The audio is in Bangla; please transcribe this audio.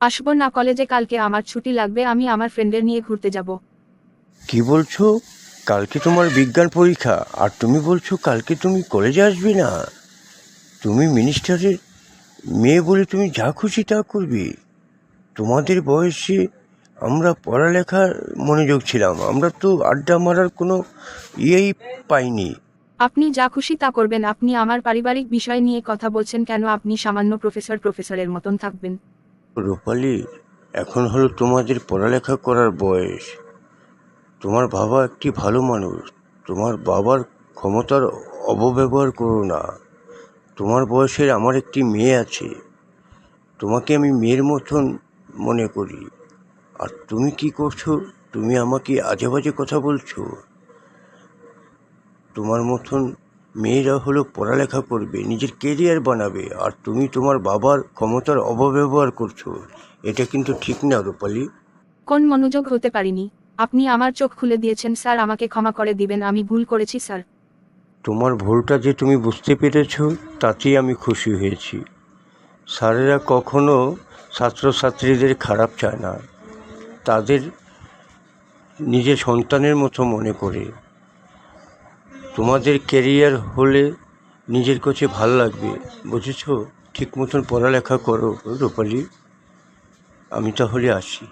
আসবো না কলেজে, কালকে আমার ছুটি লাগবে, আমি আমার ফ্রেন্ডের নিয়ে ঘুরতে যাব। কি বলছো? কালকে তোমার বিজ্ঞান পরীক্ষা আর তুমি বলছো কালকে তুমি কলেজে আসবে না? তুমি মিনিস্টারের মেয়ে বলে তুমি যা খুশি তা করবে? তোমাদের বয়সে আমরা পড়ালেখার মনোযোগ ছিলাম, আমরা তো আড্ডা মারার কোনো ইয়েই পাইনি। আপনি যা খুশি তা করবেন। আপনি আমার পারিবারিক বিষয় নিয়ে কথা বলছেন কেন? আপনি সামান্য প্রফেসরের মতন থাকবেন। রূপালি, এখন হলো তোমাদের পড়ালেখা করার বয়স। তোমার বাবা একটি ভালো মানুষ, তোমার বাবার ক্ষমতার অপব্যবহার করো না। তোমার বয়সের আমার একটি মেয়ে আছে, তোমাকে আমি মেয়ের মতন মনে করি। আর তুমি কি করছো? তুমি আমাকে আজে বাজে কথা বলছো। তোমার মতন মেয়েরা হলো পড়ালেখা করবে, নিজের কেরিয়ার বানাবে, আর তুমি তোমার বাবার ক্ষমতার অপব্যবহার করছো। এটা কিন্তু ঠিক না রূপালি। কোন মনোযোগ হতে পারিনি? আপনি আমার চোখ খুলে দিয়েছেন স্যার, আমাকে ক্ষমা করে দিবেন, আমি ভুল করেছি স্যার। তোমার ভুলটা যে তুমি বুঝতে পেরেছো তাতেই আমি খুশি হয়েছি। স্যারেরা কখনো ছাত্রছাত্রীদের খারাপ চায় না, তাদের নিজের সন্তানের মতো মনে করে। তোমাদের কেরিয়ার হলে নিজের কাছে ভালো লাগবে, বুঝেছো? ঠিক মতন পড়ালেখা করো রূপালি। আমি তাহলে আসি।